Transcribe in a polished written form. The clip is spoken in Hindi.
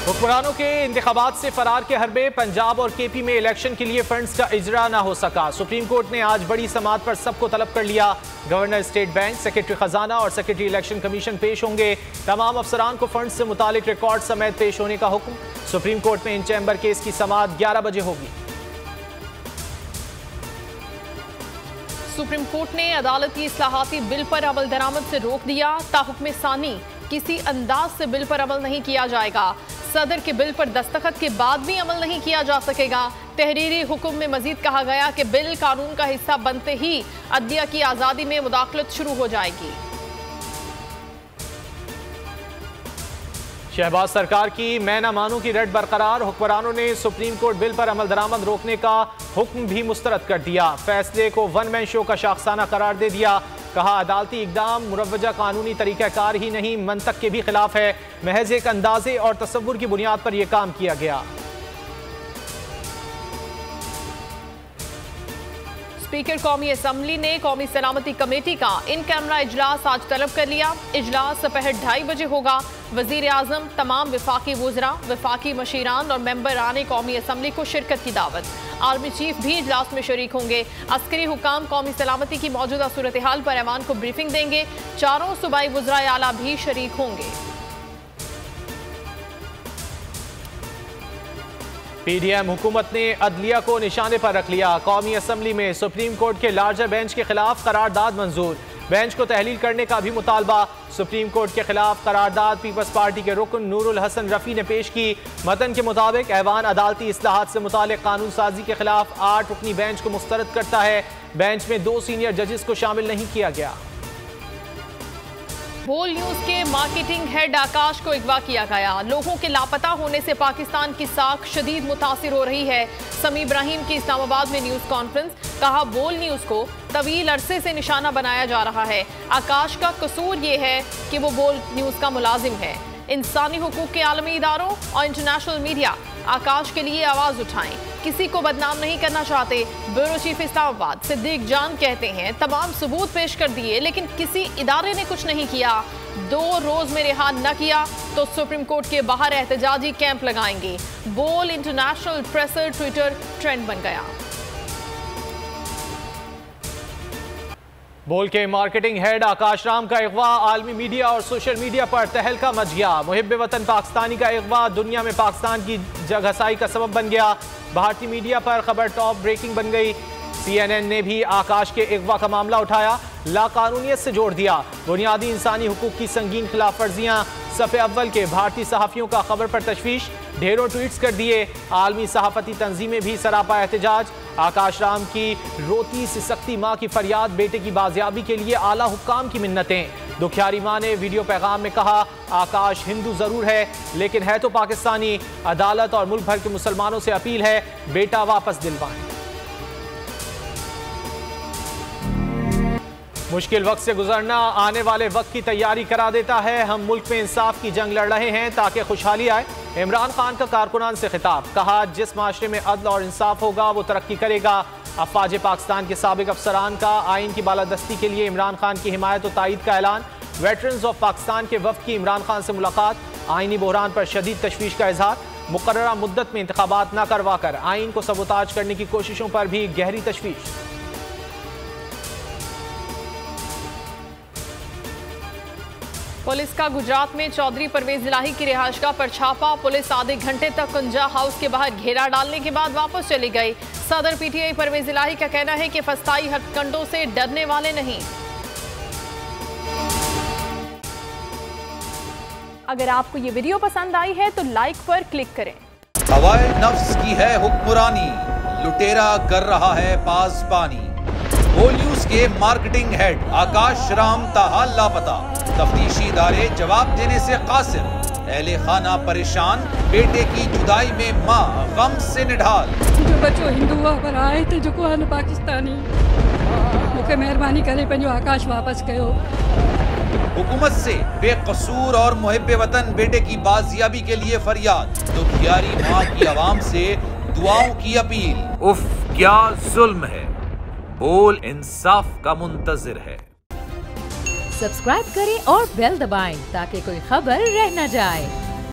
हुक्मरानों के इंतखाबात से फरार के हरबे, पंजाब और केपी में इलेक्शन के लिए फंड्स का इजरा ना हो सका। सुप्रीम कोर्ट ने आज बड़ी समाअत पर सबको तलब कर लिया। गवर्नर स्टेट बैंक, सेक्रेटरी खजाना और सेक्रेटरी इलेक्शन कमीशन पेश होंगे। तमाम अफसरान को फंड्स से मुतालिक रिकॉर्ड समेत पेश होने का हुक्म। सुप्रीम कोर्ट में इन चैम्बर केस की समाअत 11 बजे होगी। सुप्रीम कोर्ट ने अदालती इस्लाहाती बिल पर अमल दरामद से रोक दिया। ताहुक्म सानी किसी अंदाज से बिल पर अमल नहीं किया जाएगा। सदर के बिल पर दस्तखत के बाद भी अमल नहीं किया जा सकेगा। तहरीरी हुक्म में मजीद कहा गया कि बिल कानून का हिस्सा बनते ही अदलिया की आज़ादी में मुदाखलत शुरू हो जाएगी। शहबाज सरकार की मैं ना मानूं की रट बरकरार। हुक्मरानों ने सुप्रीम कोर्ट बिल पर अमल दरामद रोकने का हुक्म भी मुस्तरद कर दिया। फैसले को वन मैन शो का शाखसाना करार दे दिया। कहा अदालती इकदाम मुरवजा कानूनी तरीक़ाकार ही नहीं, मंतक के भी खिलाफ है। महज एक अंदाजे और तसव्वुर की बुनियाद पर यह काम किया गया। स्पीकर कौमी असम्बली ने कौमी सलामती कमेटी का इन कैमरा इजलास आज तलब कर लिया। इजलास दोपहर 2:30 बजे होगा। वजीर आजम, तमाम विफाकी वुज़रा, विफाकी मशीरान और मेंबर आने कौमी असम्बली को शिरकत की दावत। आर्मी चीफ भी इजलास में शरीक होंगे। अस्करी हुकाम कौमी सलामती की मौजूदा सूरत हाल पर ऐवान को ब्रीफिंग देंगे। चारों सूबाई वुज़रा आला भी शरीक होंगे। पीडीएम हुकूमत ने अदलिया को निशाने पर रख लिया। कौमी असम्बली में सुप्रीम कोर्ट के लार्जर बेंच के खिलाफ करारदाद मंजूर। बेंच को तहलील करने का भी मुतालबा। सुप्रीम कोर्ट के खिलाफ करारदाद पीपल्स पार्टी के रुकन नूरुल हसन रफी ने पेश की। मतन के मुताबिक ऐवान अदालती इस्लाहात से मुतालिक कानून साजी के खिलाफ 8 रुकनी बेंच को मुस्तरद करता है। बेंच में 2 सीनियर जजेस को शामिल नहीं किया गया। बोल न्यूज के मार्केटिंग हेड आकाश को अगवा किया गया। लोगों के लापता होने से पाकिस्तान की साख शदीद मुतासिर हो रही है। समी इब्राहिम की इस्लामाबाद में न्यूज कॉन्फ्रेंस। कहा बोल न्यूज को तवील अरसे से निशाना बनाया जा रहा है। आकाश का कसूर ये है कि वो बोल न्यूज का मुलाजिम है। इंसानी हुकूक के आलमी इदारों और इंटरनेशनल मीडिया आकाश के लिए आवाज उठाएं। किसी को बदनाम नहीं करना चाहते। ब्यूरो चीफ इस्लामाबाद सिद्दीक जान कहते हैं तमाम सबूत पेश कर दिए लेकिन किसी इदारे ने कुछ नहीं किया। 2 रोज में रिहा न किया तो सुप्रीम कोर्ट के बाहर एहतजाजी कैंप लगाएंगे। बोल इंटरनेशनल प्रेसर ट्विटर ट्रेंड बन गया। बोल के मार्केटिंग हेड आकाश राम का अगवा आलमी मीडिया और सोशल मीडिया पर तहलका मच गया। मुहिब्बे वतन पाकिस्तानी का अगवा दुनिया में पाकिस्तान की जगहसाई का सबब बन गया। भारतीय मीडिया पर खबर टॉप ब्रेकिंग बन गई। CNN ने भी आकाश के अगवा का मामला उठाया, लाकानूनियत से जोड़ दिया। बुनियादी इंसानी हुकूक की संगीन खिलाफ वर्जियां। सफ़े अव्वल के भारतीय सहाफ़ियों का खबर पर तशवीश, ढेरों ट्वीट्स कर दिए। आलमी सहाफ़ती तंजीमें भी सरापा एहतजाज। आकाश राम की रोती से सख्ती माँ की फरियाद, बेटे की बाजियाबी के लिए आला हुक्काम की मिन्नतें। दुखियारी माँ ने वीडियो पैगाम में कहा आकाश हिंदू ज़रूर है लेकिन है तो पाकिस्तानी। अदालत और मुल्क भर के मुसलमानों से अपील है बेटा वापस दिलवाएं। मुश्किल वक्त से गुजरना आने वाले वक्त की तैयारी करा देता है। हम मुल्क में इंसाफ की जंग लड़ रहे हैं ताकि खुशहाली आए। इमरान खान का कारकुनान से खिताब। कहा जिस माशरे में अदल और इंसाफ होगा वो तरक्की करेगा। अफवाज पाकिस्तान के साबिक अफसरान का आइन की बालादस्ती के लिए इमरान खान की हिमायत और तायीद का ऐलान। वेटरन्स ऑफ पाकिस्तान के वफ्द की इमरान खान से मुलाकात। आइनी बहरान पर शदीद तशवीश का इजहार। मुकर्ररा मुद्दत में इंतखाबात न करवा कर आइन को सबोताज करने की कोशिशों पर भी गहरी तशवीश। पुलिस का गुजरात में चौधरी परवेज इलाही की रिहाइशगाह पर छापा। पुलिस आधे घंटे तक कुंजा हाउस के बाहर घेरा डालने के बाद वापस चली गई। सदर PTI परवेज इलाही का कहना है कि फस्ताई हथकंडों से डरने वाले नहीं। अगर आपको ये वीडियो पसंद आई है तो लाइक पर क्लिक करें। हवाए नफ्स की है हुक्मरानी, लुटेरा कर रहा है पासबानी। बोल न्यूज के मार्केटिंग हेड आकाश राम ताहा लापता। तफ्तीशी इदारे जवाब देने से कासिर। अहले खाना परेशान, बेटे की जुदाई में माँ गम से निढाल। जो बच्चो हिंदू पर आए थे जो को पाकिस्तानी मुझे मेहरबानी करे पंहिंजो आकाश वापस कयो। हुकूमत से बेकसूर और मुहिब्बे वतन बेटे की बाजियाबी के लिए फरियाद। दुखियारी माँ की आवाम से दुआओं की अपील। उफ क्या जुल्म है। बोल इंसाफ का मुंतजिर है। सब्सक्राइब करें और बेल दबाएं ताकि कोई खबर रह न जाए।